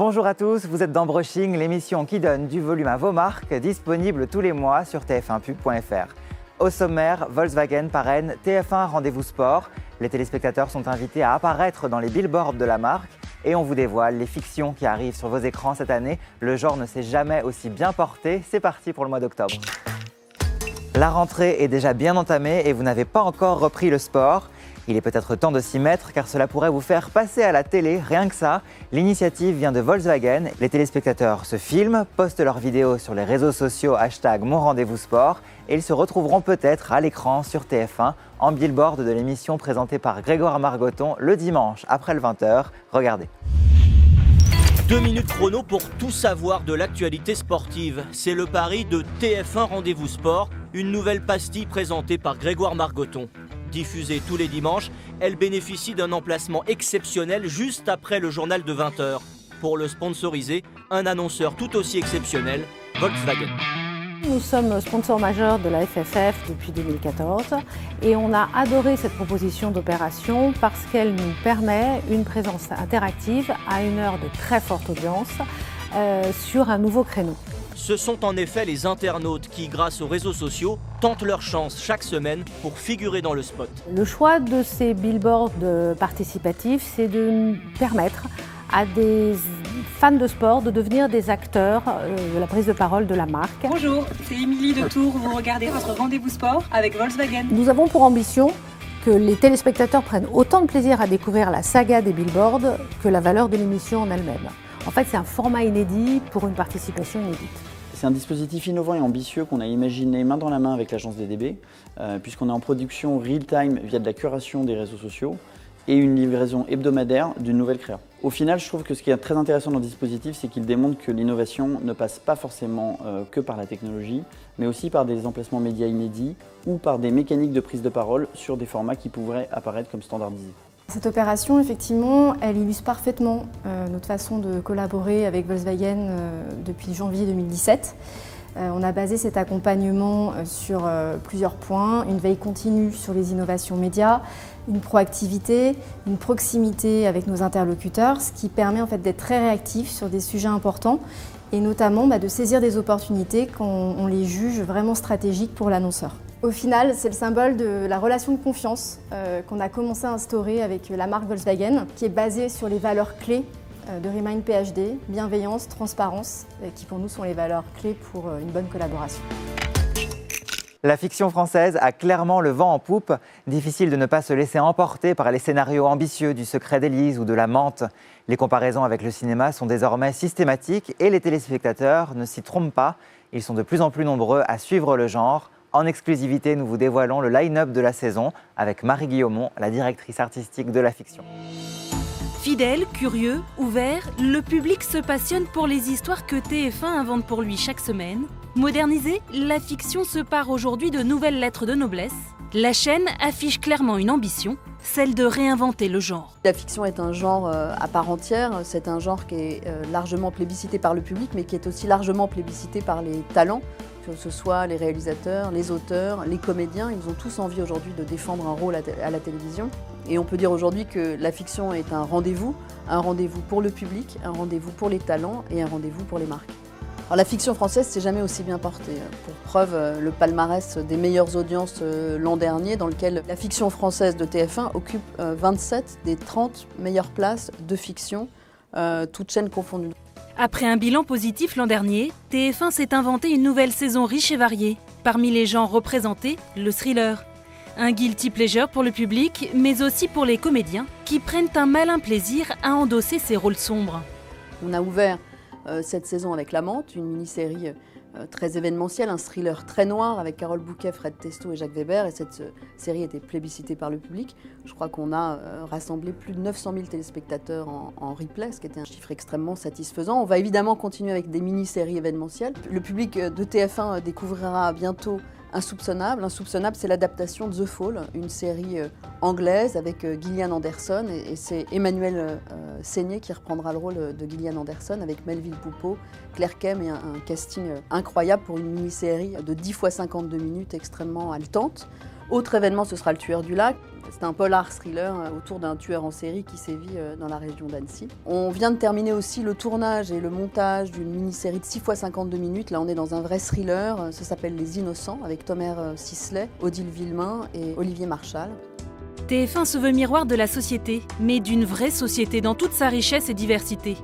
Bonjour à tous, vous êtes dans Brushing, l'émission qui donne du volume à vos marques, disponible tous les mois sur tf1pub.fr. Au sommaire, Volkswagen parraine TF1 Rendez-vous Sport. Les téléspectateurs sont invités à apparaître dans les billboards de la marque et on vous dévoile les fictions qui arrivent sur vos écrans cette année. Le genre ne s'est jamais aussi bien porté. C'est parti pour le mois d'octobre. La rentrée est déjà bien entamée et vous n'avez pas encore repris le sport. Il est peut-être temps de s'y mettre car cela pourrait vous faire passer à la télé, rien que ça. L'initiative vient de Volkswagen. Les téléspectateurs se filment, postent leurs vidéos sur les réseaux sociaux #monrendez-vous-sport et ils se retrouveront peut-être à l'écran sur TF1 en billboard de l'émission présentée par Grégoire Margoton le dimanche après le 20h. Regardez. 2 minutes chrono pour tout savoir de l'actualité sportive. C'est le pari de TF1 Rendez-vous Sport, une nouvelle pastille présentée par Grégoire Margoton. Diffusée tous les dimanches, elle bénéficie d'un emplacement exceptionnel juste après le journal de 20h. Pour le sponsoriser, un annonceur tout aussi exceptionnel, Volkswagen. Nous sommes sponsors majeurs de la FFF depuis 2014 et on a adoré cette proposition d'opération parce qu'elle nous permet une présence interactive à une heure de très forte audience sur un nouveau créneau. Ce sont en effet les internautes qui, grâce aux réseaux sociaux, tentent leur chance chaque semaine pour figurer dans le spot. Le choix de ces billboards participatifs, c'est de permettre à des fans de sport de devenir des acteurs de la prise de parole de la marque. Bonjour, c'est Émilie de Tours. Vous regardez votre Rendez-vous Sport avec Volkswagen. Nous avons pour ambition que les téléspectateurs prennent autant de plaisir à découvrir la saga des billboards que la valeur de l'émission en elle-même. En fait, c'est un format inédit pour une participation inédite. C'est un dispositif innovant et ambitieux qu'on a imaginé main dans la main avec l'agence DDB, puisqu'on est en production real-time via de la curation des réseaux sociaux et une livraison hebdomadaire d'une nouvelle créa. Au final, je trouve que ce qui est très intéressant dans le dispositif, c'est qu'il démontre que l'innovation ne passe pas forcément que par la technologie, mais aussi par des emplacements médias inédits ou par des mécaniques de prise de parole sur des formats qui pourraient apparaître comme standardisés. Cette opération, effectivement, elle illustre parfaitement notre façon de collaborer avec Volkswagen depuis janvier 2017. On a basé cet accompagnement sur plusieurs points, une veille continue sur les innovations médias, une proactivité, une proximité avec nos interlocuteurs, ce qui permet en fait d'être très réactif sur des sujets importants et notamment de saisir des opportunités quand on les juge vraiment stratégiques pour l'annonceur. Au final, c'est le symbole de la relation de confiance qu'on a commencé à instaurer avec la marque Volkswagen, qui est basée sur les valeurs clés de Remind PhD, bienveillance, transparence, qui pour nous sont les valeurs clés pour une bonne collaboration. La fiction française a clairement le vent en poupe. Difficile de ne pas se laisser emporter par les scénarios ambitieux du Secret d'Élise ou de La Menthe. Les comparaisons avec le cinéma sont désormais systématiques et les téléspectateurs ne s'y trompent pas. Ils sont de plus en plus nombreux à suivre le genre. En exclusivité, nous vous dévoilons le line-up de la saison avec Marie Guillaumont, la directrice artistique de la fiction. Fidèle, curieux, ouvert, le public se passionne pour les histoires que TF1 invente pour lui chaque semaine. Modernisée, la fiction se pare aujourd'hui de nouvelles lettres de noblesse. La chaîne affiche clairement une ambition, celle de réinventer le genre. La fiction est un genre à part entière, c'est un genre qui est largement plébiscité par le public, mais qui est aussi largement plébiscité par les talents, que ce soit les réalisateurs, les auteurs, les comédiens. Ils ont tous envie aujourd'hui de défendre un rôle à la télévision. Et on peut dire aujourd'hui que la fiction est un rendez-vous pour le public, un rendez-vous pour les talents et un rendez-vous pour les marques. Alors, la fiction française s'est jamais aussi bien portée. Pour preuve, le palmarès des meilleures audiences l'an dernier, dans lequel la fiction française de TF1 occupe 27 des 30 meilleures places de fiction, toutes chaînes confondues. Après un bilan positif l'an dernier, TF1 s'est inventé une nouvelle saison riche et variée. Parmi les genres représentés, le thriller. Un guilty pleasure pour le public, mais aussi pour les comédiens, qui prennent un malin plaisir à endosser ces rôles sombres. On a ouvert cette saison avec La Menthe, une mini-série très événementielle, un thriller très noir avec Carole Bouquet, Fred Testo et Jacques Weber. Et cette série était plébiscitée par le public. Je crois qu'on a rassemblé plus de 900 000 téléspectateurs en replay, ce qui était un chiffre extrêmement satisfaisant. On va évidemment continuer avec des mini-séries événementielles. Le public de TF1 découvrira bientôt Insoupçonnable. Insoupçonnable, c'est l'adaptation de The Fall, une série anglaise avec Gillian Anderson. Et c'est Emmanuel Seigné qui reprendra le rôle de Gillian Anderson avec Melville Poupeau, Claire Kem et un casting incroyable pour une mini-série de 10 x 52 minutes extrêmement haletante. Autre événement, ce sera Le Tueur du Lac. C'est un polar thriller autour d'un tueur en série qui sévit dans la région d'Annecy. On vient de terminer aussi le tournage et le montage d'une mini-série de 6 x 52 minutes. Là, on est dans un vrai thriller. Ça s'appelle Les Innocents, avec Thomer Sisley, Odile Villemain et Olivier Marchal. TF1 se veut miroir de la société, mais d'une vraie société dans toute sa richesse et diversité.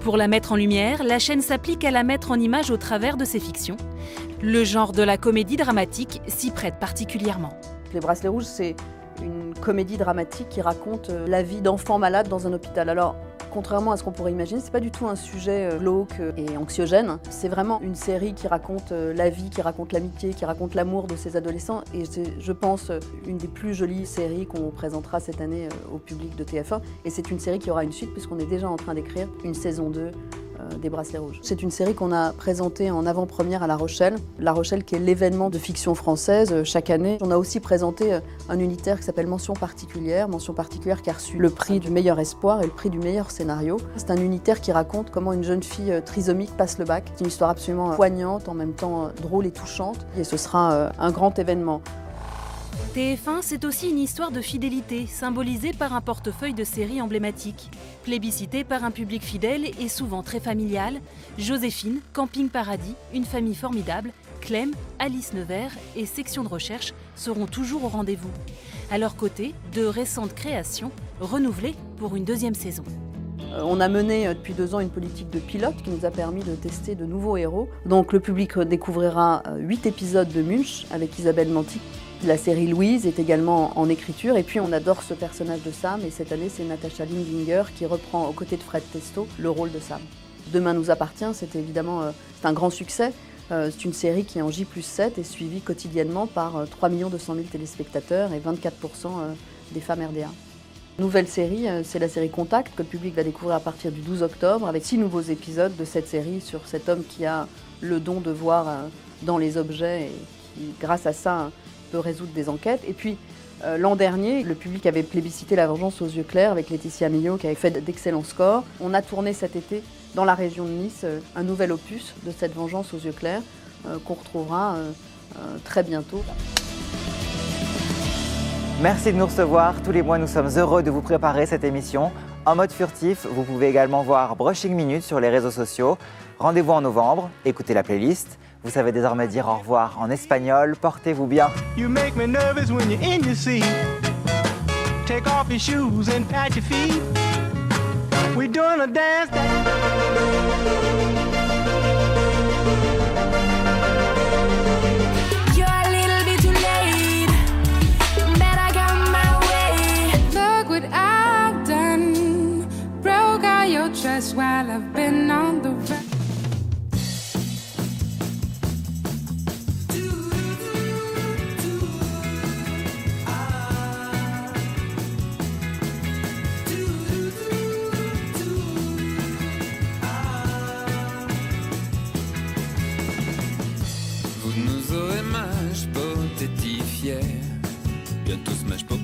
Pour la mettre en lumière, la chaîne s'applique à la mettre en image au travers de ses fictions. Le genre de la comédie dramatique s'y prête particulièrement. Les Bracelets Rouges, c'est une comédie dramatique qui raconte la vie d'enfants malades dans un hôpital. Alors, contrairement à ce qu'on pourrait imaginer, c'est pas du tout un sujet glauque et anxiogène. C'est vraiment une série qui raconte la vie, qui raconte l'amitié, qui raconte l'amour de ces adolescents. Et c'est, je pense, une des plus jolies séries qu'on présentera cette année au public de TF1. Et c'est une série qui aura une suite puisqu'on est déjà en train d'écrire une saison 2 des Bracelets Rouges. C'est une série qu'on a présentée en avant-première à La Rochelle. La Rochelle qui est l'événement de fiction française chaque année. On a aussi présenté un unitaire qui s'appelle Mention particulière qui a reçu le prix du meilleur espoir et le prix du meilleur scénario. C'est un unitaire qui raconte comment une jeune fille trisomique passe le bac. C'est une histoire absolument poignante, en même temps drôle et touchante. Et ce sera un grand événement. TF1, c'est aussi une histoire de fidélité, symbolisée par un portefeuille de séries emblématiques. Plébiscité par un public fidèle et souvent très familial, Joséphine, Camping Paradis, Une famille formidable, Clem, Alice Nevers et Section de recherche seront toujours au rendez-vous. À leur côté, de récentes créations, renouvelées pour une deuxième saison. On a mené depuis 2 ans une politique de pilote qui nous a permis de tester de nouveaux héros. Donc le public découvrira 8 épisodes de Munch avec Isabelle Nanty. La série Louise est également en écriture et puis on adore ce personnage de Sam et cette année c'est Natasha Lindinger qui reprend aux côtés de Fred Testo le rôle de Sam. Demain nous appartient, c'est un grand succès. C'est une série qui est en J+7 et suivie quotidiennement par 3 200 000 téléspectateurs et 24% des femmes RDA. Nouvelle série, c'est la série Contact que le public va découvrir à partir du 12 octobre avec 6 nouveaux épisodes de cette série sur cet homme qui a le don de voir dans les objets et qui grâce à ça peut résoudre des enquêtes. Et puis l'an dernier, le public avait plébiscité La Vengeance aux yeux clairs avec Laetitia Millot qui avait fait d'excellents scores. On a tourné cet été dans la région de Nice un nouvel opus de cette Vengeance aux yeux clairs qu'on retrouvera très bientôt. Merci de nous recevoir. Tous les mois, nous sommes heureux de vous préparer cette émission. En mode furtif, vous pouvez également voir Brushing Minutes sur les réseaux sociaux. Rendez-vous en novembre, écoutez la playlist. Vous savez désormais dire au revoir en espagnol. Portez-vous bien. You make me nervous when you're in your seat. Take off your shoes and pat your feet. We're doing a dance. You're a little bit too late, but I got my way. Look what I've done. Broke out your trust while I've been on the run. Vous nous aurez mâche, petit fier. Bientôt smash pop